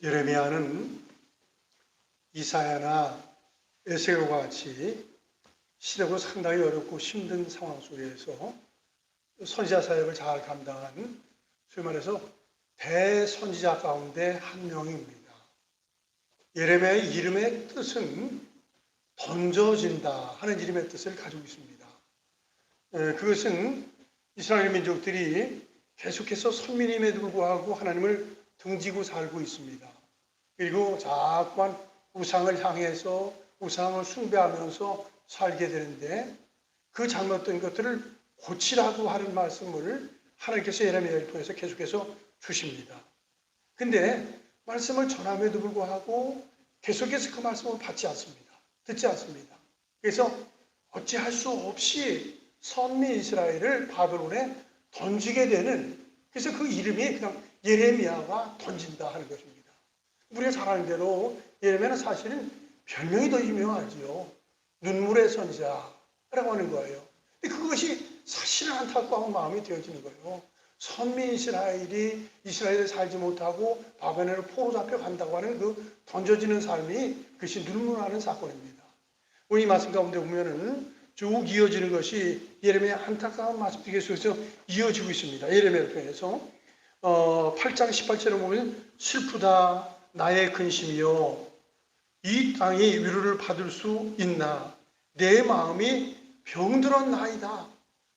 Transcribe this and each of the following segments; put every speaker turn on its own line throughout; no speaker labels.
예레미야는 이사야나 에스겔과 같이 시대적으로 상당히 어렵고 힘든 상황 속에서 선지자 사역을 잘 감당한, 소위 말해서 대선지자 가운데 한 명입니다. 예레미야의 이름의 뜻은 던져진다 하는 이름의 뜻을 가지고 있습니다. 그것은 이스라엘 민족들이 계속해서 선민임에도 불구하고 하나님을 등지고 살고 있습니다. 그리고 자꾸만 우상을 향해서 우상을 숭배하면서 살게 되는데, 그 잘못된 것들을 고치라고 하는 말씀을 하나님께서 예레미야를 통해서 계속해서 주십니다. 근데 말씀을 전함에도 불구하고 계속해서 그 말씀을 받지 않습니다. 듣지 않습니다. 그래서 어찌할 수 없이 선민 이스라엘을 바벨론에 던지게 되는, 그래서 그 이름이 그냥 예레미야가 던진다 하는 것입니다. 우리가 잘 아는 대로 예레미야는 사실은 별명이 더 유명하지요. 눈물의 선지자라고 하는 거예요. 근데 그것이 사실은 안타까운 마음이 되어지는 거예요. 선민 이스라엘이 이스라엘에 살지 못하고 바벨론으로 포로 잡혀간다고 하는 그 던져지는 삶이, 그것이 눈물나는 사건입니다. 우리 말씀 가운데 보면은 쭉 이어지는 것이 예레미야 안타까운 말씀 속에서 이어지고 있습니다. 예레미야를 통해서 8장 18절에 보면 슬프다 나의 근심이요 이 땅이 위로를 받을 수 있나 내 마음이 병들었나이다.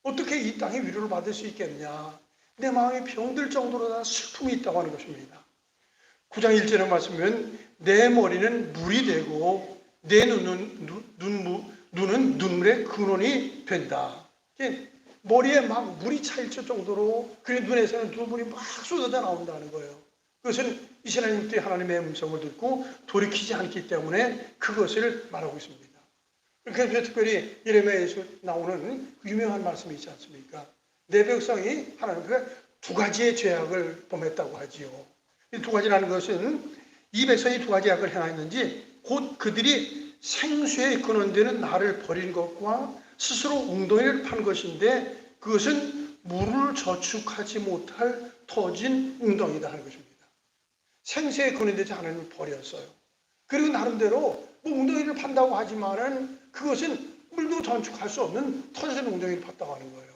어떻게 이 땅이 위로를 받을 수 있겠냐. 내 마음이 병들 정도로 다 슬픔이 있다고 하는 것입니다. 9장 1절에 말씀하면 내 머리는 물이 되고 내 눈은 눈물의 근원이 된다. 머리에 막 물이 차일 정도로 그 눈에서는 눈물이 막 쏟아져 나온다는 거예요. 그것은 이스라엘인들이 하나님의 음성을 듣고 돌이키지 않기 때문에 그것을 말하고 있습니다. 그래서 특별히 예레미야에서 나오는 그 유명한 말씀이 있지 않습니까? 내 백성이 하나님께 두 가지의 죄악을 범했다고 하지요. 이 두 가지라는 것은 이 백성이 두 가지 악을 행하였는지 곧 그들이 생수의 근원되는 나를 버린 것과 스스로 웅덩이를 판 것인데 그것은 물을 저축하지 못할 터진 웅덩이다 하는 것입니다. 생수의 근원되지 하나님을 버렸어요. 그리고 나름대로 뭐 웅덩이를 판다고 하지만은 그것은 물도 저축할 수 없는 터진 웅덩이를 팠다고 하는 거예요.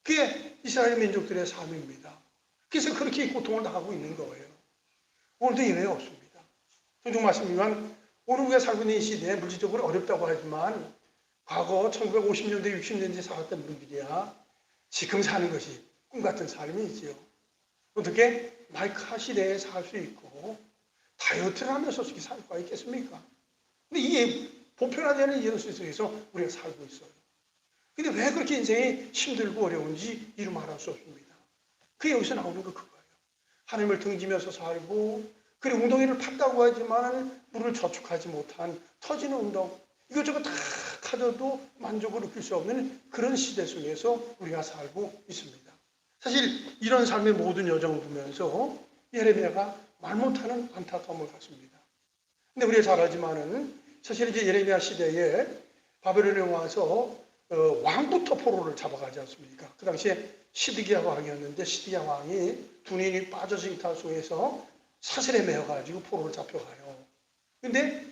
그게 이스라엘 민족들의 삶입니다. 그래서 그렇게 고통을 당하고 있는 거예요. 오늘도 예외가 없습니다. 종종 말씀이지만 오늘 우리가 살고 있는 이 시대에 물질적으로 어렵다고 하지만 과거 1950년대, 60년대 살았던 분들이야 지금 사는 것이 꿈같은 삶이지요. 어떻게 마이카 시대에 살 수 있고 다이어트를 하면서 어떻게 살 수가 있겠습니까? 근데 이게 보편화되는 현실 속에서 우리가 살고 있어요. 근데 왜 그렇게 인생이 힘들고 어려운지 이루 말할 수 없습니다. 그게 여기서 나오는 거 그거예요. 하나님을 등지면서 살고, 그리고 웅덩이를 팠다고 하지만 물을 저축하지 못한 터지는 웅덩이, 이것저것 다 가져도 만족을 느낄 수 없는 그런 시대 속에서 우리가 살고 있습니다. 사실 이런 삶의 모든 여정을 보면서 예레미야가 말 못하는 안타까움을 갖습니다. 근데 우리가 잘 알지만은 사실 이제 예레미야 시대에 바벨론에 와서 왕부터 포로를 잡아가지 않습니까? 그 당시에 시드기야 왕이었는데 시드기야 왕이 두뇌이 빠져진 타 속에서 사슬에 매어가지고 포로를 잡혀가요. 근데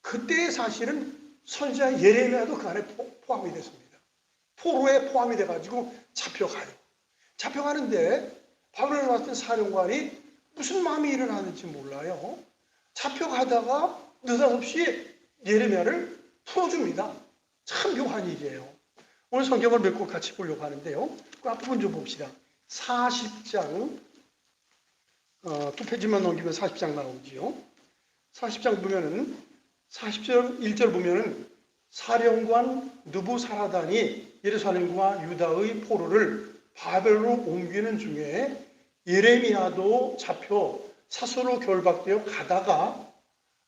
그때 사실은 선지자 예레미야도 그 안에 포함이 됐습니다. 포로에 포함이 돼가지고 잡혀가요. 잡혀가는데 바벨론에 왔던 사령관이 무슨 마음이 일어나는지 몰라요. 잡혀가다가 느닷없이 예레미야를 풀어줍니다. 참 묘한 일이에요. 오늘 성경을 몇 곳 같이 보려고 하는데요. 그 앞부분 좀 봅시다. 40장, 두 페이지만 넘기면 40장 나오지요. 40장 보면은, 40절 1절 보면은 사령관 느부사라단이 예루살렘과 유다의 포로를 바벨론으로 옮기는 중에 예레미야도 잡혀 사슬로 결박되어 가다가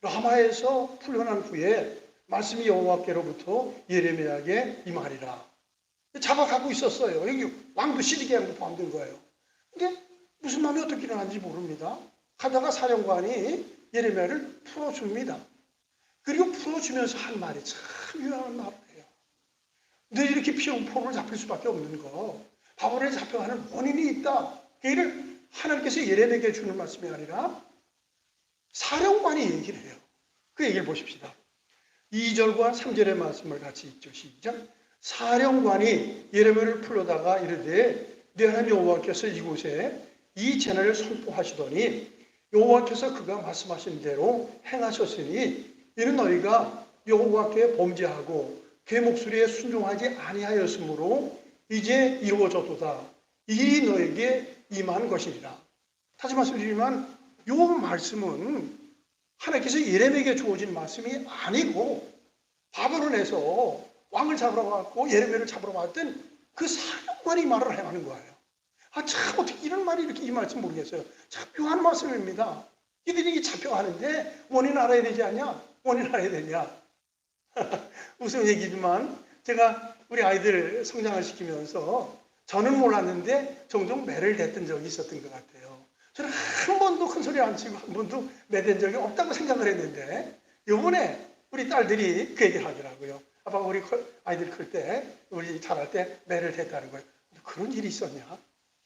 라마에서 풀려난 후에 말씀이 여호와께로부터 예레미야에게 임하리라. 잡아가고 있었어요. 여기 왕도 시드기야 왕도 포함된 거예요. 근데 무슨 마음이 어떻게 일어났는지 모릅니다. 가다가 사령관이 예레미야를 풀어줍니다. 그리고 풀어주면서 한 말이 참 유명한 말이에요. 늘 이렇게 포로를 잡힐 수밖에 없는 거, 바벨론에 잡혀가는 원인이 있다. 그 일을 하나님께서 예레미야에게 주는 말씀이 아니라 사령관이 얘기를 해요. 그 얘기를 보십시다. 2절과 3절의 말씀을 같이 읽죠. 시작. 사령관이 예레미야를 불러다가 이르되 내 하나님 여호와께서 이곳에 이 재난을 선포하시더니 여호와께서 그가 말씀하신 대로 행하셨으니 이는 너희가 여호와께 범죄하고 그의 목소리에 순종하지 아니하였으므로 이제 이루어졌도다. 이 너에게 임한 것이니라. 다시 말씀드리지만 이 말씀은 하나님께서 예레미야에게 주어진 말씀이 아니고 바벨론에서 왕을 잡으러 갔고 예레미야를 잡으러 갔던 그 사령관이 말을 해가는 거예요. 참 어떻게 이런 말이 이렇게 임할지 모르겠어요. 참 묘한 말씀입니다. 이들이 잡혀가는데 원인 알아야 되지 않냐? 원인 알아야 되냐? 무슨 얘기지만 제가 우리 아이들 성장을 시키면서 저는 몰랐는데 종종 매를 댔던 적이 있었던 것 같아요. 저는 한 번도 큰 소리 안 치고 한 번도 매댄 적이 없다고 생각을 했는데 이번에 우리 딸들이 그 얘기를 하더라고요. 아빠 우리 아이들 클 때 우리 자랄 때 매를 댔다는 거예요. 그런 일이 있었냐?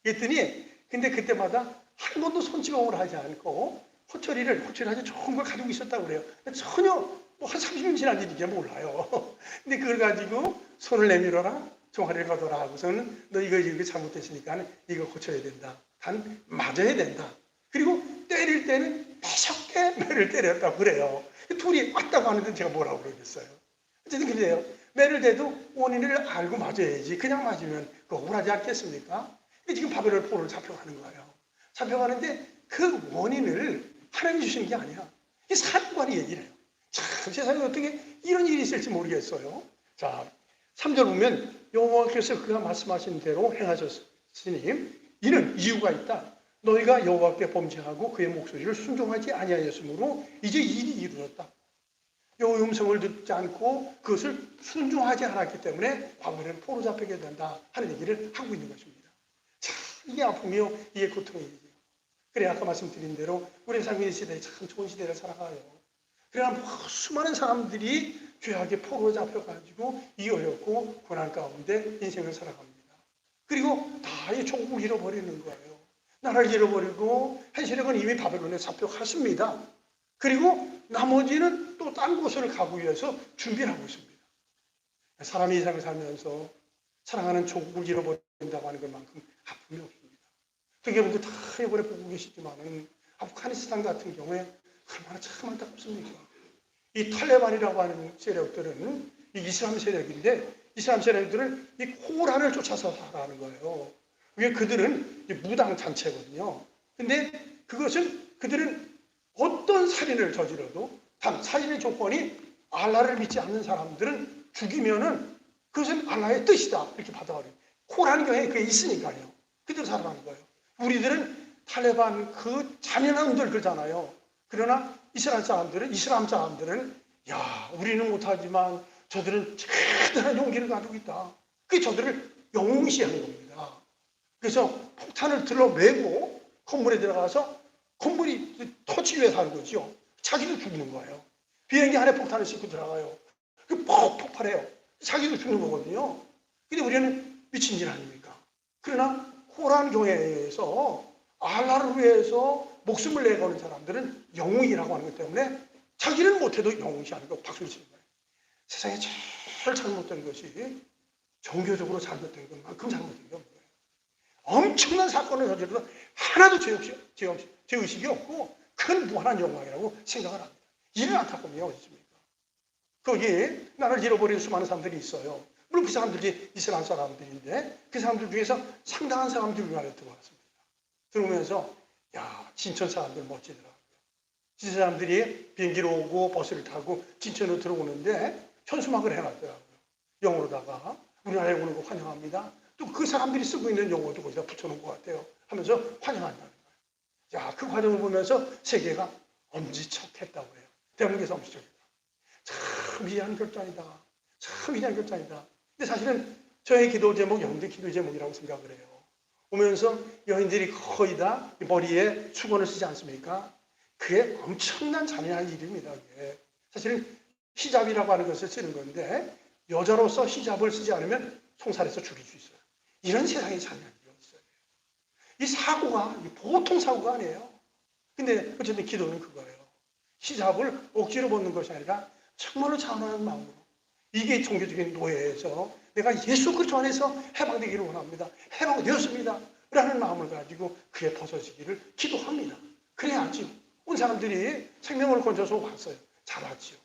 그랬더니 근데 그때마다 한 번도 손찌검을 하지 않고 호철이를 아주 좋은 걸 가지고 있었다고 그래요. 전혀 뭐 한 30년 지난 일인지 몰라요. 근데 그걸 가지고 손을 내밀어라, 종아리를 가둬라 하고서는 너 이거 잘못됐으니까 이거 고쳐야 된다. 단 맞아야 된다. 그리고 때릴 때는 매섭게 매를 때렸다고 그래요. 둘이 왔다고 하는데 제가 뭐라고 그러겠어요. 어쨌든 그래요. 매를 대도 원인을 알고 맞아야지. 그냥 맞으면 그 억울하지 않겠습니까? 근데 지금 바벨론 포로를 잡혀가는 거예요. 잡혀가는데 그 원인을 하나님이 주시는 게 아니야. 이 사령관이 얘기를 해요. 참 세상에 어떻게 이런 일이 있을지 모르겠어요. 자, 3절 보면 여호와께서 그가 말씀하신 대로 행하셨으니 이는 이유가 있다. 너희가 여호와께 범죄하고 그의 목소리를 순종하지 아니하였으므로 이제 일이 이루어졌다. 여호와의 음성을 듣지 않고 그것을 순종하지 않았기 때문에 바벨론에 포로 잡히게 된다 하는 얘기를 하고 있는 것입니다. 참 이게 아픔이요, 이게 고통이죠. 그래 아까 말씀드린 대로 우리 삶의 시대에 참 좋은 시대를 살아가요. 그러나 수많은 사람들이 죄악에 포로 잡혀가지고 이 어렵고 고난 가운데 인생을 살아갑니다. 그리고 다 이 조국을 잃어버리는 거예요. 나라를 잃어버리고 한 세력은 이미 바벨론에 잡혀갔습니다. 그리고 나머지는 또 딴 곳을 가기 위해서 준비를 하고 있습니다. 사람이 이 세상을 살면서 사랑하는 조국을 잃어버린다고 하는 것만큼 아픔이 없습니다. 여러분들 다 이번에 보고 계시지만은 아프가니스탄 같은 경우에 얼마나 참 안타깝습니까? 이 탈레반이라고 하는 세력들은 이 이슬람 세력인데 이슬람 세력들은 이 코란을 쫓아서 살아가는 거예요. 왜 그들은 무당 단체거든요. 근데 그것은 그들은 어떤 살인을 저질러도 단 살인의 조건이 알라를 믿지 않는 사람들은 죽이면은 그것은 알라의 뜻이다 이렇게 받아들여요. 코란 경에 그게 있으니까요. 그대로 살아가는 거예요. 우리들은 탈레반 그 잔인한 놈들 그러잖아요. 그러나 이슬람 사람들은 야 우리는 못하지만 저들은 대단한 용기를 가지고 있다. 그게 저들을 영웅시하는 겁니다. 그래서 폭탄을 들러매고 건물에 들어가서 건물이 터치기 위해서 하는 거죠. 자기도 죽는 거예요. 비행기 안에 폭탄을 싣고 들어가요. 그 폭발해요. 자기도 죽는 거거든요. 근데 우리는 미친 일 아닙니까? 그러나 코란 교회에서 알라를 위해서 목숨을 내거는 사람들은 영웅이라고 하는 것 때문에 자기는 못해도 영웅시하는 거 박수를 치는 거예요. 세상에 제일 잘못된 것이 종교적으로 잘못된 것만큼 잘못된 게 없는 거예요. 엄청난 사건을 저질러도 하나도 죄의식이 없고 큰 무한한 영광이라고 생각을 합니다. 이런 안타까움이 어디 있습니까? 거기에 나를 잃어버린 수많은 사람들이 있어요. 물론 그 사람들이 이슬람 사람들인데 그 사람들 중에서 상당한 사람들이 우리나라에 들어왔습니다. 들어오면서 야 진천 사람들 멋지더라고요. 진천 사람들이 비행기로 오고 버스를 타고 진천으로 들어오는데 현수막을 해놨더라고요. 영어로다가 우리나라에 오는 거 환영합니다. 또 그 사람들이 쓰고 있는 용어도 거기다 붙여놓은 것 같아요. 하면서 환영한다는 거예요. 자, 그 과정을 보면서 세계가 엄지척했다고 해요. 대한민국에서 엄지척했다. 참 위대한 결단이다. 참 위대한 결단이다. 근데 사실은 저의 기도 제목, 여러분들 기도 제목이라고 생각을 해요. 오면서 여인들이 거의 다 머리에 수건을 쓰지 않습니까? 그게 엄청난 잔인한 일입니다. 그게. 사실은 히잡이라고 하는 것을 쓰는 건데 여자로서 히잡을 쓰지 않으면 송살에서 죽일 수 있어요. 이런 세상에 잔인한 일이 있어요. 이 사고가 보통 사고가 아니에요. 근데 어쨌든 기도는 그거예요. 히잡을 억지로 벗는 것이 아니라 정말로 자원하는 마음으로. 이게 종교적인 노예에서 내가 예수 그리스도 안에서 해방되기를 원합니다. 해방되었습니다. 라는 마음을 가지고 그에 벗어지기를 기도합니다. 그래야지요. 온 사람들이 생명을 건져서 왔어요. 잘 왔지요.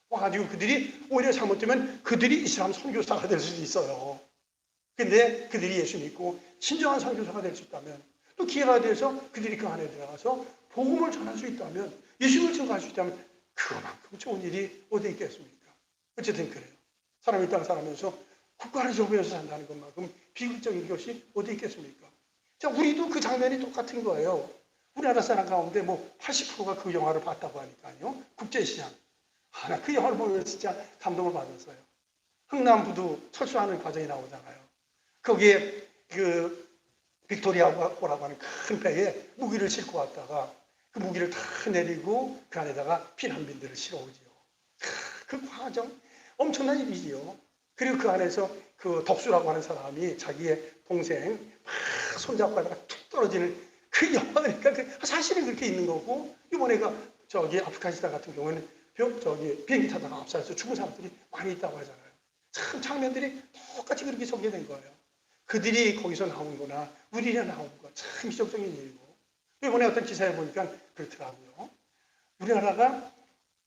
와가지고 그들이 오히려 잘못되면 그들이 이슬람 선교사가 될 수도 있어요. 근데 그들이 예수 믿고 진정한 선교사가 될 수 있다면, 또 기회가 돼서 그들이 그 안에 들어가서 복음을 전할 수 있다면, 예수를 증거할 수 있다면 그만큼 좋은 일이 어디 있겠습니까? 어쨌든 그래요. 사람이 이 땅 살아면서 국가를 저버려서 산다는 것만큼 비극적인 것이 어디 있겠습니까? 자, 우리도 그 장면이 똑같은 거예요. 우리나라 사람 가운데 뭐 80%가 그 영화를 봤다고 하니까요. 국제시장. 나 그 영화를 보면 진짜 감동을 받았어요. 흥남부두 철수하는 과정이 나오잖아요. 거기에 그 빅토리아호라고 하는 큰 배에 무기를 싣고 왔다가 그 무기를 다 내리고 그 안에다가 피난민들을 실어오지요. 그 과정 엄청난 일이지요. 그리고 그 안에서 그 덕수라고 하는 사람이 자기의 동생 막 손잡고 하다가 툭 떨어지는 그 영화니까 사실은 그렇게 있는 거고, 이번에가 저기 아프가니스탄 같은 경우는 저기 비행기 타다가 압사해서 죽은 사람들이 많이 있다고 하잖아요. 참 장면들이 똑같이 그렇게 전개된 거예요. 그들이 거기서 나온 거나 우리가 나온 거 참 기적적인 일이고, 이번에 어떤 기사에 보니까 그렇더라고요. 우리나라가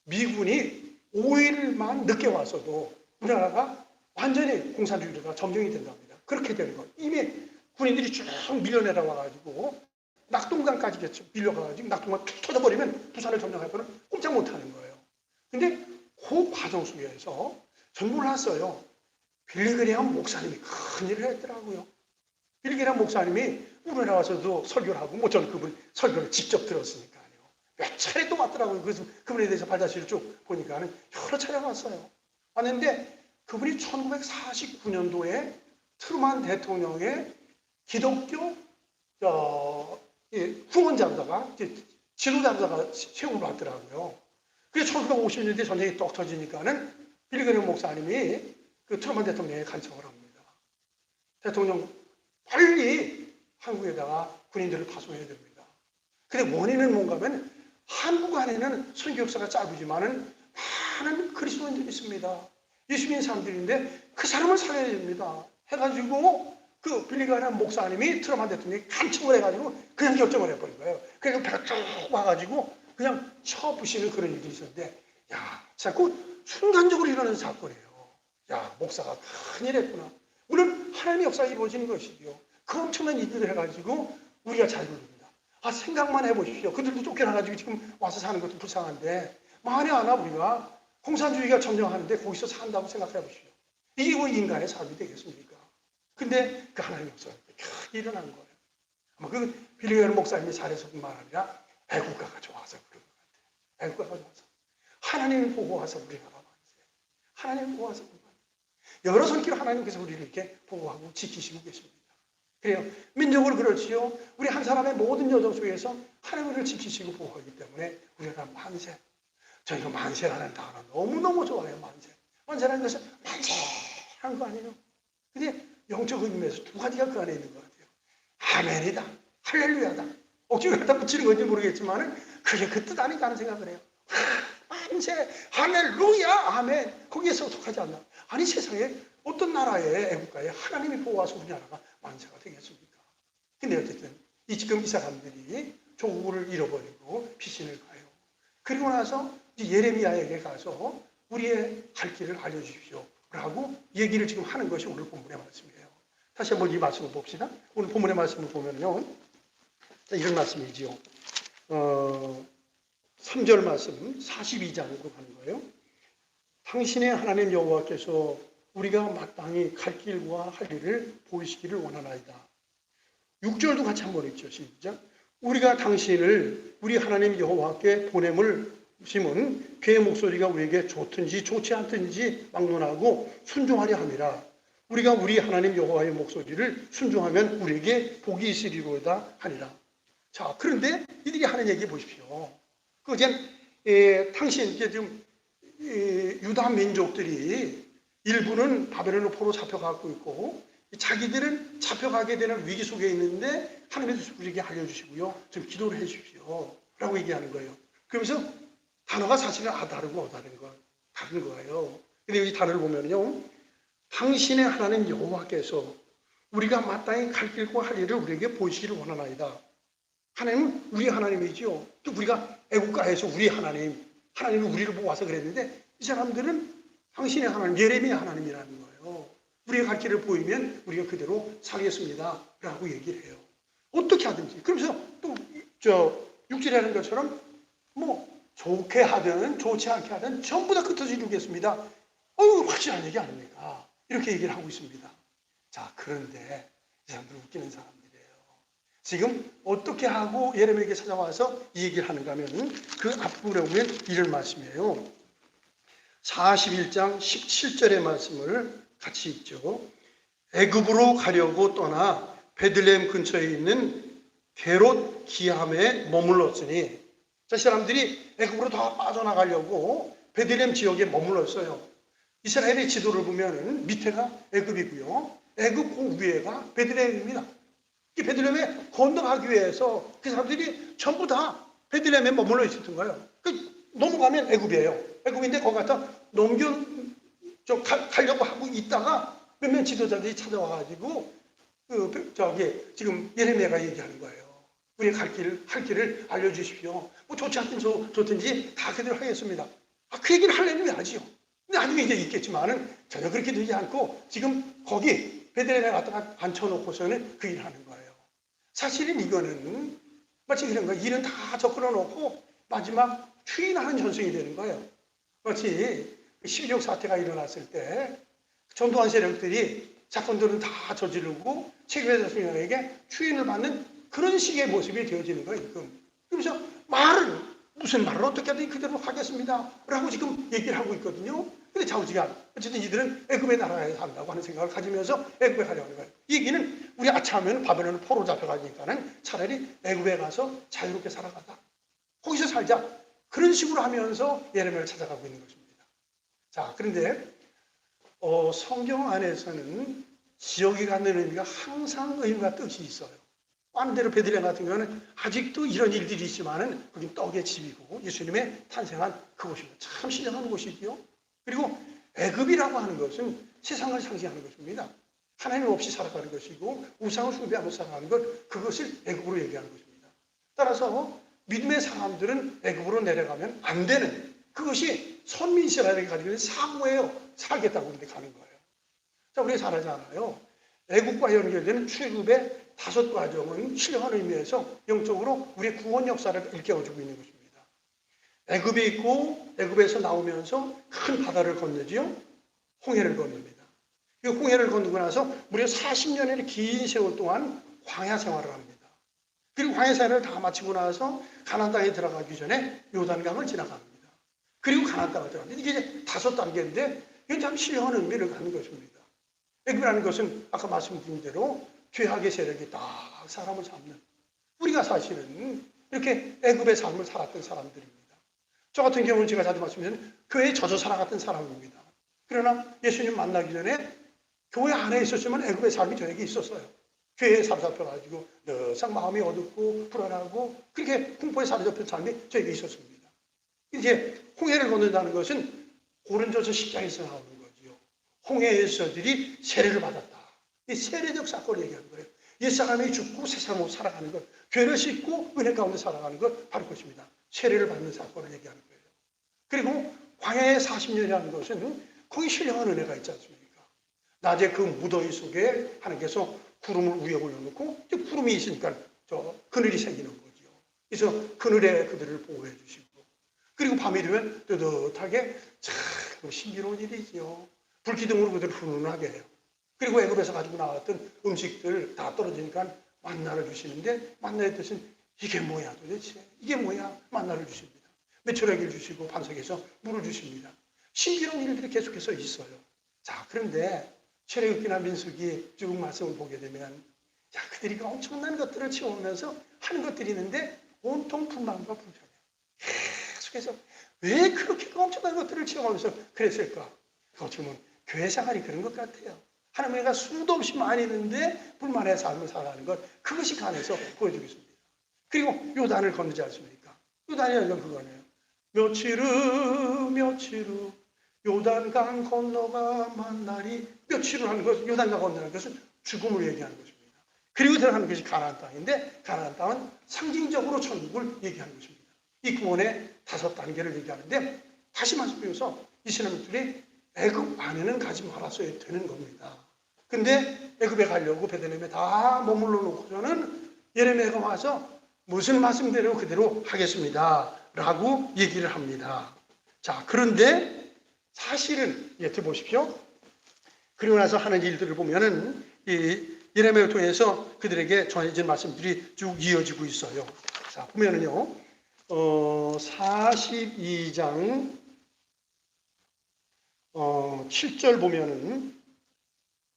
미군이 5일만 늦게 와서도 우리나라가 완전히 공산주의가 점령이 된답니다. 그렇게 되는 거. 이미 군인들이 쭉 밀려내려 와가지고 낙동강까지 밀려가가지고 낙동강 툭 터져버리면 부산을 점령할 거는 꼼짝 못하는 거예요. 근데 그 과정 속에서 전 몰랐어요. 빌리그레엄 목사님이 큰일을 했더라고요. 빌리그레엄 목사님이 우리나라 와서도 설교를 하고, 뭐 저는 그분 설교를 직접 들었으니까요. 몇 차례 또 왔더라고요. 그래서 그분에 대해서 발자취를 쭉 보니까는 여러 차례 왔어요. 왔는데 그분이 1949년도에 트루만 대통령의 기독교 후원자로다가 지도자로다가 세움을 받더라고요. 그래서 1950년대 전쟁이 떡 터지니까는 빌리그레엄 목사님이 그 트루만 대통령에 간청을 합니다. 대통령 빨리 한국에다가 군인들을 파송해야 됩니다. 근데 원인은 뭔가 하면 한국 안에는 선교 역사가 짧지만은 많은 그리스도인들이 있습니다. 예수 믿는 사람들인데 그 사람을 살려야 됩니다. 해가지고 그 빌리그레엄 목사님이 트루만 대통령이 간청을 해가지고 그냥 결정을 해버린 거예요. 그래서 배가 쭉 와가지고 그냥 쳐부시는 그런 일이 있었는데, 야, 자꾸 순간적으로 일어나는 사건이에요. 야, 목사가 큰일 했구나. 물론 하나님의 역사가 이루어지는 것이지요. 그 엄청난 일들을 해가지고 우리가 잘 부릅니다. 생각만 해보십시오. 그들도 쫓겨나가지고 지금 와서 사는 것도 불쌍한데, 만에 하나 우리가 공산주의가 점령하는데 거기서 산다고 생각해 보십시오. 이게 뭐 인간의 삶이 되겠습니까? 근데 그 하나님의 역사가 크게 일어난 거예요. 아마 그 빌리그레엄 목사님이 잘해서뿐만 아니라 애국가가 좋아서 그런 것 같아요. 애국가가 좋아서. 하나님을 보고 와서 우리나라 만세. 하나님을 보고 와서 여러 손길로 하나님께서 우리를 이렇게 보호하고 지키시고 계십니다. 그래요. 민족으로 그렇지요. 우리 한 사람의 모든 여정 속에서 하나님을 지키시고 보호하기 때문에 우리가 만세. 저희가 만세라는 단어 너무너무 좋아해요. 만세. 만세라는 것은 만세한 거 아니에요. 근데 영적 의미에서 두 가지가 그 안에 있는 것 같아요. 아멘이다. 할렐루야다. 억지로 갖다 붙이는 건지 모르겠지만 그게 그 뜻 아닌가 하는 생각을 해요. 만세, 할렐루야, 아멘. 거기에서 속하지 않나. 아니 세상에 어떤 나라의 애국가에 하나님이 보호하셔서 우리나라가 만세가 되겠습니까? 근데 어쨌든 지금 이 사람들이 조국을 잃어버리고 피신을 가요. 그리고 나서 예레미야에게 가서 우리의 갈 길을 알려주십시오 라고 얘기를 지금 하는 것이 오늘 본문의 말씀이에요. 다시 한번 이 말씀을 봅시다. 오늘 본문의 말씀을 보면요, 이런 말씀이지요. 3절 말씀 42장으로 가는 거예요. 당신의 하나님 여호와께서 우리가 마땅히 갈 길과 할 일을 보이시기를 원하나이다. 6절도 같이 한번 읽죠. 시작. 우리가 당신을 우리 하나님 여호와께 보냄을 심은 그의 목소리가 우리에게 좋든지 좋지 않든지 막론하고 순종하려 함이라. 우리가 우리 하나님 여호와의 목소리를 순종하면 우리에게 복이 있으리로다 하니라. 자, 그런데 이들이 하는 얘기 보십시오. 당신 지금 유다 민족들이 일부는 바벨론 포로 잡혀가고 있고 자기들은 잡혀가게 되는 위기 속에 있는데 하나님께서 우리에게 알려주시고요. 좀 기도를 해 주십시오 라고 얘기하는 거예요. 그러면서 단어가 사실은 다르고 다른 거예요. 근데 여기 단어를 보면요. 당신의 하나님 여호와께서 우리가 마땅히 갈 길과 할 일을 우리에게 보이시기를 원하나이다. 하나님은 우리 하나님이지요. 또 우리가 애국가에서 우리 하나님이 우리를 보고 와서 그랬는데 이 사람들은 당신의 하나님, 예레미야 하나님이라는 거예요. 우리의 갈 길을 보이면 우리가 그대로 살겠습니다. 라고 얘기를 해요. 어떻게 하든지. 그러면서 또 6절에 하는 것처럼 뭐 좋게 하든 좋지 않게 하든 전부 다 끝까지 이루겠습니다. 확실한 얘기 아닙니까? 이렇게 얘기를 하고 있습니다. 자, 그런데 이 사람들 웃기는 사람들이에요. 지금 어떻게 하고 예레미야에게 찾아와서 이 얘기를 하는가 하면 그 앞부분에 보면 이런 말씀이에요. 41장 17절의 말씀을 같이 읽죠. 애굽으로 가려고 떠나 베들레헴 근처에 있는 게롯 기함에 머물렀으니, 자, 사람들이 애굽으로 다 빠져나가려고 베들레헴 지역에 머물렀어요. 이스라엘의 지도를 보면 밑에가 애굽이고요. 애굽 그 위에가 베들레헴입니다. 이 베들레헴에 건너가기 위해서 그 사람들이 전부 다 베들레헴에 머물러 있었던 거예요. 넘어가면 애굽이에요. 애굽인데 거기 갖다 가려고 하고 있다가 몇몇 지도자들이 찾아와가지고 지금 예레미야가 얘기하는 거예요. 우리 할 길을 알려주십시오. 뭐 좋지 않든 좋든지 다 그대로 하겠습니다. 그 얘기를 하려면 하지요. 나중에 이제 있겠지만은 전혀 그렇게 되지 않고 지금 거기 베들레헴에 갖다가 앉혀놓고서는 그 일을 하는 거예요. 사실은 이거는 마치 이런 거예요. 일은 다 적어놓고 놓고 마지막 추인하는 현상이 되는 거예요. 마치 12.6 사태가 일어났을 때 전두환 세력들이 사건들은 다 저지르고 최규하 대통령에게 추인을 받는 그런 식의 모습이 되어지는 거예요. 지금. 그래서 무슨 말을 어떻게 하든 그대로 하겠습니다 라고 지금 얘기를 하고 있거든요. 근데 좌우지간 어쨌든 이들은 애굽의 나라에 산다고 하는 생각을 가지면서 애굽에 가려고 하는 거예요. 이 얘기는 우리 아차하면 바벨론은 포로 잡혀가니까는 차라리 애굽에 가서 자유롭게 살아가자. 거기서 살자. 그런 식으로 하면서 예레미야를 찾아가고 있는 것입니다. 자, 그런데 성경 안에서는 지역이 갖는 의미가 항상 의미가 뜻이 있어요. 반대로 베들레헴 같은 경우는 아직도 이런 일들이 있지만은 거긴 떡의 집이고 예수님의 탄생한 그곳입니다. 참 신령한 곳이지요. 그리고 애굽이라고 하는 것은 세상을 상징하는 것입니다. 하나님 없이 살아가는 것이고 우상을 숭배하며 살아가는 것, 그것을 애굽으로 얘기하는 것입니다. 따라서 믿음의 사람들은 애굽으로 내려가면 안 되는, 그것이 선민 이스라엘이 가지고 있는 사고예요. 살겠다고 그런데 가는 거예요. 자, 우리가 잘 알잖아요. 애굽과 연결되는 출애굽의 5과정은 신령한 의미에서 영적으로 우리의 구원 역사를 일깨워주고 있는 것입니다. 애굽에 있고 애굽에서 나오면서 큰 바다를 건너지요. 홍해를 건넙니다. 이 홍해를 건너고 나서 무려 40년의 긴 세월 동안 광야 생활을 합니다. 그리고 광야 생활을 다 마치고 나서 가나안 땅에 들어가기 전에 요단강을 지나갑니다. 그리고 가나안 땅을 들어갑니다. 이게 이제 5단계인데 이게 참 신령한 의미를 갖는 것입니다. 애굽이라는 것은 아까 말씀드린 대로 죄악의 세력이 딱 사람을 잡는, 우리가 사실은 이렇게 애굽의 삶을 살았던 사람들입니다. 저 같은 경우는 제가 자주 말씀드리는 교회에 젖어 살아갔던 사람입니다. 그러나 예수님 만나기 전에 교회 안에 있었지만 애굽의 삶이 저에게 있었어요. 교회에 사로잡혀가지고 늘상 마음이 어둡고 불안하고 그렇게 공포에 사로잡힌 삶이 저에게 있었습니다. 이제 홍해를 건넌다는 것은 고린도서 10장에서 나오는 거지요. 홍해에서들이 세례를 받았다. 이 세례적 사건을 얘기하는 거예요. 옛사람이 죽고 새사람으로 살아가는 것, 죄를 씻고 은혜 가운데 살아가는 것, 바로 그것입니다. 세례를 받는 사건을 얘기하는 거예요. 그리고 광야의 40년이라는 것은 거기 신령한 은혜가 있지 않습니까? 낮에 그 무더위 속에 하나님께서 구름을 위에 올려놓고 구름이 있으니까 그늘이 생기는 거죠. 그래서 그늘에 그들을 보호해 주시고, 그리고 밤이 되면 뜨뜻하게 참 신비로운 일이지요. 불기둥으로 그들을 훈훈하게 해요. 그리고 애굽에서 가지고 나왔던 음식들 다 떨어지니까 만나를 주시는데, 만나의 뜻은 이게 뭐야 도대체? 이게 뭐야? 만나를 주십니다. 메추라기를 주시고 반석에서 물을 주십니다. 신기로운 일들이 계속해서 있어요. 자, 그런데 출애굽기나 민수기 쭉 말씀을 보게 되면 그들이 엄청난 것들을 채우면서 하는 것들이 있는데 온통 불만과 불평이에요. 계속해서 왜 그렇게 엄청난 것들을 채워가면서 그랬을까? 어쩌면 교회 생활이 그런 것 같아요. 하나님과 수도 없이 많이 있는데 불만의 삶을 살아가는 것, 그것이 간에서 보여주고 있습니다. 그리고 요단을 건너지 않습니까? 요단이라는 건 그거네요. 며칠 후 요단강 건너가 만나리. 며칠 후 하는 것은 요단강 건너는 것은 죽음을 얘기하는 것입니다. 그리고 들어가는 것이 가나안 땅인데 가나안 땅은 상징적으로 천국을 얘기하는 것입니다. 이 구원의 5단계를 얘기하는데 다시 말씀드려서 이스라엘들이 애굽 안에는 가지 말았어야 되는 겁니다. 근데 애굽에 가려고 베들레헴에 다 머물러 놓고서는 예레미야가 와서 무슨 말씀대로 그대로 하겠습니다 라고 얘기를 합니다. 자, 그런데 사실은 들어보십시오. 그리고 나서 하는 일들을 보면은 이 예레미야를 통해서 그들에게 전해진 말씀들이 쭉 이어지고 있어요. 자, 보면은요 42장 7절 보면은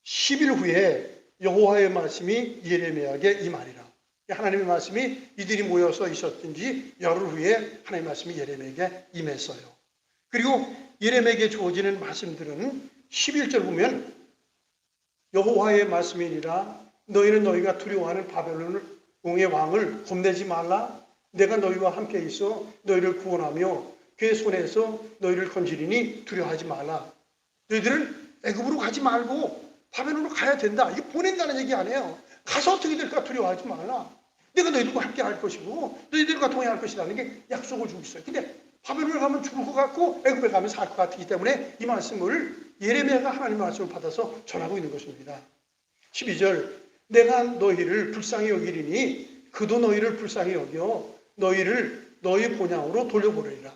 10일 후에 여호와의 말씀이 예레미야에게 임하리라. 하나님의 말씀이 이들이 모여서 있었든지 열흘 후에 하나님의 말씀이 예레미야에게 임했어요. 그리고 예레미야에게 주어지는 말씀들은 11절 보면 여호와의 말씀이니라. 너희는 너희가 두려워하는 바벨론 왕의 왕을 겁내지 말라. 내가 너희와 함께 있어 너희를 구원하며 그의 손에서 너희를 건지리니 두려워하지 말라. 너희들은 애굽으로 가지 말고 바벨론으로 가야 된다. 이거 보낸다는 얘기 아니에요. 가서 어떻게 될까 두려워하지 말라. 내가 너희들과 함께 할 것이고 너희들과 동행할 것이라는 게 약속을 주고 있어요. 근데 바벨론에 가면 죽을 것 같고 애굽에 가면 살 것 같기 때문에 이 말씀을 예레미야가 하나님의 말씀을 받아서 전하고 있는 것입니다. 12절 내가 너희를 불쌍히 여기리니 그도 너희를 불쌍히 여겨 너희를 너희 본향으로 돌려보내리라.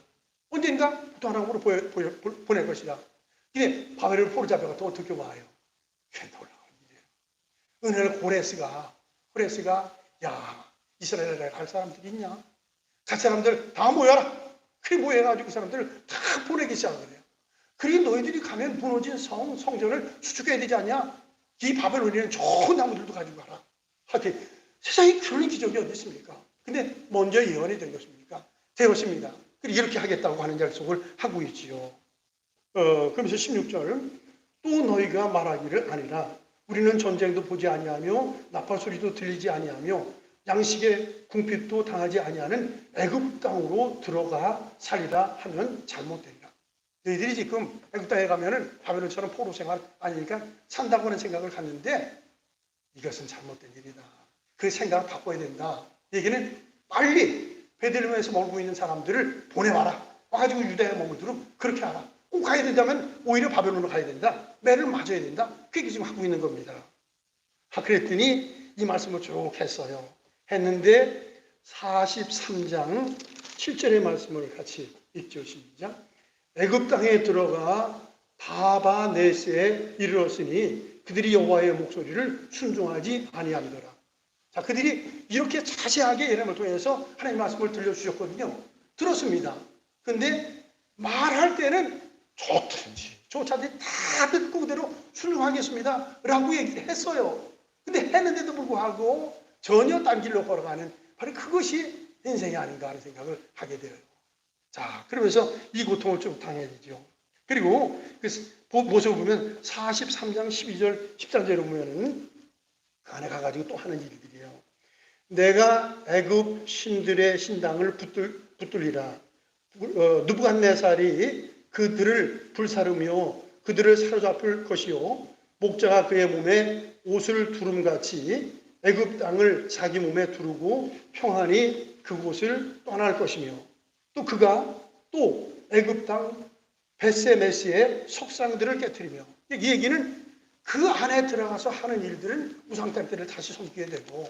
언젠가 또 하나님으로 보낼 것이다. 근데 바벨론 포로 잡혀가 또 어떻게 와요? 놀라운 일이에요. 은혜를 호레스가 야 이스라엘에 갈 사람들이 있냐? 갈 사람들 다 모여라. 그래 모여가지고 그 사람들을 다 보내기 시작해요. 그리고 너희들이 가면 무너진 성전을 수축해야 되지 않냐? 이 바벨론에는 좋은 나무들도 가지고 가라. 하여튼 세상에 그런 기적이 어디 있습니까? 근데 먼저 예언이 된 것입니까? 되었습니다. 그리고 이렇게 하겠다고 하는 약속을 하고 있지요. 그러면서 16절 또 너희가 말하기를 아니라 우리는 전쟁도 보지 아니하며 나팔 소리도 들리지 아니하며 양식의 궁핍도 당하지 아니하는 애굽 땅으로 들어가 살리라 하면 잘못되리라. 너희들이 지금 애굽 땅에 가면은 바벨론처럼 포로 생활 아니니까 산다고 하는 생각을 갖는데 이것은 잘못된 일이다. 그 생각을 바꿔야 된다. 얘기는 빨리 베들레헴에서 머물고 있는 사람들을 보내와라. 와가지고 유다에 머물도록 그렇게 하라. 꼭 가야 된다면 오히려 바벨론으로 가야 된다. 매를 맞아야 된다. 그게 지금 하고 있는 겁니다. 그랬더니 이 말씀을 쭉 했어요. 했는데 43장 7절의 말씀을 같이 읽죠. 시작. 애굽 땅에 들어가 다바네스에 이르렀으니 그들이 여호와의 목소리를 순종하지 아니하더라. 자, 그들이 이렇게 자세하게 예레미야를 통해서 하나님의 말씀을 들려주셨거든요. 들었습니다. 근데 말할 때는 좋든지 조차들이 다 듣고 그대로 순종하겠습니다 라고 얘기를 했어요. 근데 했는데도 불구하고 전혀 딴 길로 걸어가는 바로 그것이 인생이 아닌가 하는 생각을 하게 돼요. 자, 그러면서 이 고통을 좀 당해야 되죠. 그리고 그 모습을 보면 43장 12절 13절에 보면은 그 안에 가가지고 또 하는 일들이에요. 내가 애굽 신들의 신당을 붙들리라. 느부갓네살이 그들을 불사르며 그들을 사로잡을 것이요 목자가 그의 몸에 옷을 두름같이 애굽 땅을 자기 몸에 두르고 평안히 그곳을 떠날 것이며 또 그가 또 애굽 땅 벳세메스의 석상들을 깨뜨리며 이 얘기는 그 안에 들어가서 하는 일들은 우상땅들을 다시 섬기게 되고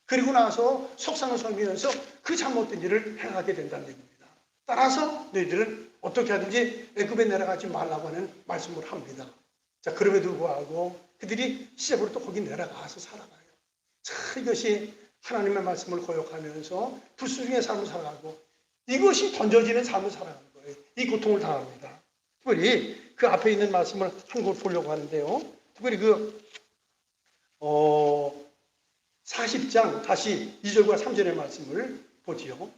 그리고 나서 석상을 섬기면서 그 잘못된 일을 행하게 된다는 얘기입니다. 따라서 너희들은 어떻게 하든지 애굽에 내려가지 말라고 하는 말씀을 합니다. 자, 그럼에도 불구하고 그들이 시작으로 또 거기 내려가서 살아가요. 자, 이것이 하나님의 말씀을 거역하면서 불순종의 삶을 살아가고 이것이 던져지는 삶을 살아가는 거예요. 이 고통을 당합니다. 특별히 그 앞에 있는 말씀을 한 곳 보려고 하는데요. 특별히 40장 다시 2절과 3절의 말씀을 보지요.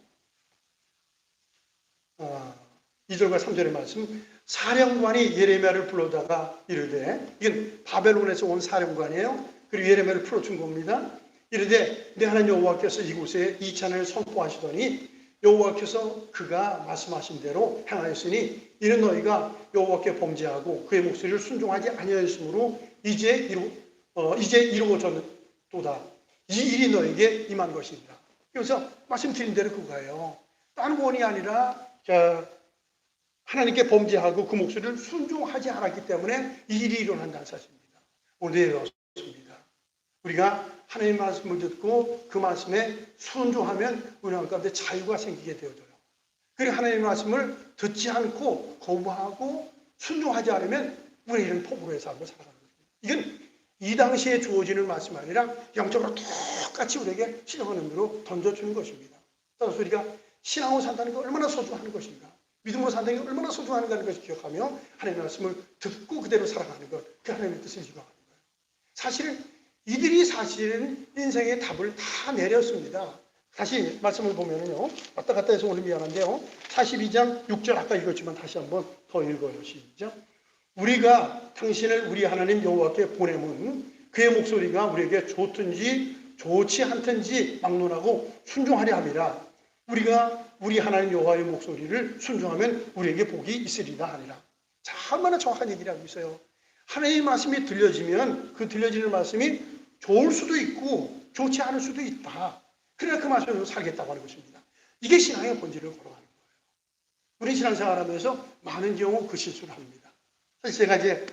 2절과 3절의 말씀. 사령관이 예레미야를 불러다가 이르되, 이건 바벨론에서 온 사령관이에요. 그리고 예레미야를 풀어준 겁니다. 이르되 내 하나님 여호와께서 이곳에 이찬을 선포하시더니 여호와께서 그가 말씀하신 대로 행하였으니 이는 너희가 여호와께 범죄하고 그의 목소리를 순종하지 아니하였으므로 이제 이루어졌도다. 이 일이 너에게 임한 것이니라. 그래서 말씀드린 대로 그거예요. 다른 원이 아니라 하나님께 범죄하고 그 목소리를 순종하지 않았기 때문에 이 일이 일어난다는 사실입니다. 오늘 그렇습니다. 우리가 하나님의 말씀을 듣고 그 말씀에 순종하면 우리 가운데 자유가 생기게 되어져요. 그리고 하나님의 말씀을 듣지 않고 거부하고 순종하지 않으면 우리는 포부로의 삶을 살아가는 겁니다. 이건 이 당시에 주어지는 말씀이 아니라 영적으로 똑같이 우리에게 신앙의 의미로 던져주는 것입니다. 따라서 우리가 신앙으로 산다는 게 얼마나 소중한 것인가, 믿음으로 산다는 게 얼마나 소중한가는 것을 기억하며 하나님의 말씀을 듣고 그대로 살아가는 것, 그 하나님의 뜻을 이루어가는 거예요. 사실은 이들이 사실은 인생의 답을 다 내렸습니다. 다시 말씀을 보면요, 왔다 갔다 해서 오늘 미안한데요, 42장 6절 아까 읽었지만 다시 한번 더 읽어요. 시작. 우리가 당신을 우리 하나님 여호와께 보내면 그의 목소리가 우리에게 좋든지 좋지 않든지 막론하고 순종하려 함이라. 우리가 우리 하나님 여호와의 목소리를 순종하면 우리에게 복이 있으리라 하니라. 자, 얼마나 정확한 얘기를 하고 있어요. 하나님의 말씀이 들려지면 그 들려지는 말씀이 좋을 수도 있고 좋지 않을 수도 있다. 그러나 그 말씀으로 살겠다고 하는 것입니다. 이게 신앙의 본질을 걸어가는 거예요. 우리 신앙생활하면서 많은 경우 그 실수를 합니다. 사실 제가 이제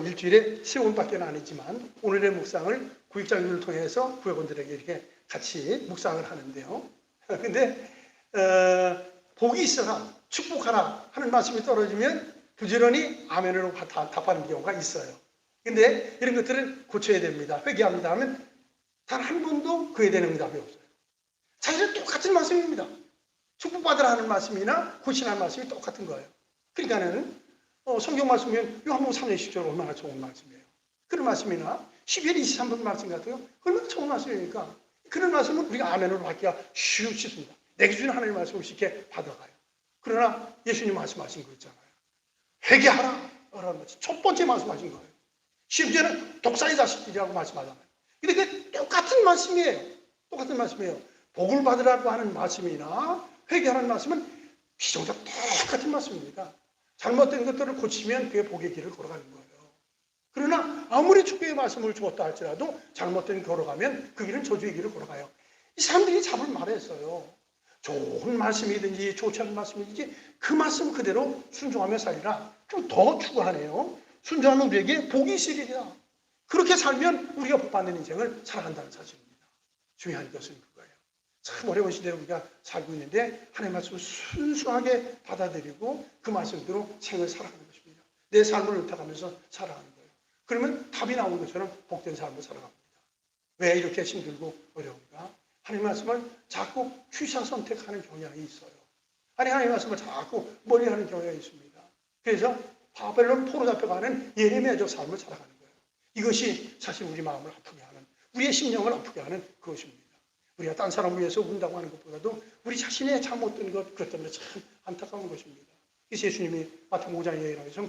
일주일에 3번밖에 안 했지만 오늘의 묵상을 구역장님을 통해서 구역원들에게 이렇게 같이 묵상을 하는데요. 근데 복이 있어라, 축복하라 하는 말씀이 떨어지면 부지런히 아멘으로 답하는 경우가 있어요. 근데 이런 것들은 고쳐야 됩니다. 회개합니다 하면 단 한 번도 그에 대한 응답이 없어요. 사실은 똑같은 말씀입니다. 축복받으라 하는 말씀이나 고치라는 말씀이 똑같은 거예요. 그러니까는 성경 말씀이면 요한복음 3장 10절 얼마나 좋은 말씀이에요. 그런 말씀이나 12절 23번 말씀 같아요. 얼마나 좋은 말씀이니까 그런 말씀은 우리가 아멘으로 받기가 쉽습니다. 내게 주는 하나님의 말씀을 쉽게 받아가요. 그러나 예수님 말씀하신 거 있잖아요. 회개하라 라는 말씀. 첫 번째 말씀하신 거예요. 심지어는 독사의 자식들이라고 말씀하잖아요. 근데 그게 똑같은 말씀이에요. 똑같은 말씀이에요. 복을 받으라고 하는 말씀이나 회개하라는 말씀은 비정작 똑같은 말씀입니다. 잘못된 것들을 고치면 그게 복의 길을 걸어가는 거예요. 그러나 아무리 축복의 말씀을 주었다 할지라도 잘못된 걸어가면 그 길은 저주의 길을 걸어가요. 이 사람들이 답을 말했어요. 좋은 말씀이든지 좋지 않은 말씀이든지 그 말씀 그대로 순종하며 살리라. 좀 더 추가하네요. 순종하면 우리에게 복이 있으리라. 그렇게 살면 우리가 복받는 인생을 살아간다는 사실입니다. 중요한 것은 그거예요. 참 어려운 시대에 우리가 살고 있는데 하나님의 말씀을 순수하게 받아들이고 그 말씀대로 생을 살아가는 것입니다. 내 삶을 의탁하면서 살아가는 거예요. 그러면 답이 나오는 것처럼 복된 삶을 살아갑니다. 왜 이렇게 힘들고 어려운가? 하나님의 말씀을 자꾸 취사 선택하는 경향이 있어요. 하나님의 말씀을 자꾸 멀리하는 경향이 있습니다. 그래서 바벨론 포로 잡혀가는 예레미야적 삶을 살아가는 거예요. 이것이 사실 우리 마음을 아프게 하는, 우리의 심령을 아프게 하는 그것입니다. 우리가 딴 사람을 위해서 운다고 하는 것보다도 우리 자신의 잘못된 것, 그것 때문에 참 안타까운 것입니다. 그래서 예수님이 마태복음 5장에 얘기하면서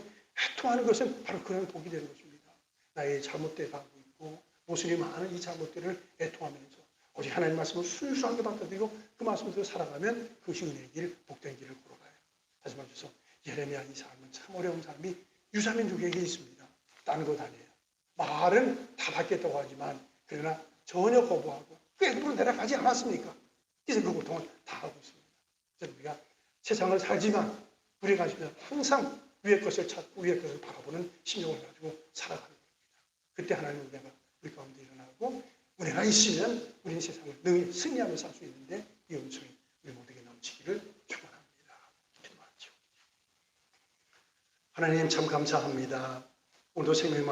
애통하는 것은 바로 그런 복이 되는 것입니다. 나의 잘못돼 가고 있고 모순이 많은 이 잘못들을 애통하면서 오직 하나님의 말씀을 순수하게 받아들이고 그 말씀대로 살아가면 그것이 은혜의 길, 복된 길을 걸어가요. 다시 말해서 예레미야 이 삶은 참 어려운 삶이 유사민족에게 있습니다. 딴 것 아니에요. 말은 다 받겠다고 하지만 그러나 전혀 거부하고 그 애굽으로 내려가지 않았습니까? 그래서 그 고통을 다 하고 있습니다. 그래서 우리가 세상을 살지만 우리가 항상 위의 것을 찾고 위의 것을 바라보는 심령을 가지고 살아가는 겁니다. 그때 하나님의 은혜가 우리 가운데 일어나고 은혜가 있으면 우리는 세상을 늘 승리하며 살 수 있는데 이 은총이 우리 모두에게 넘치기를 축원합니다. 기도하죠. 하나님 참 감사합니다. 오늘도 생명의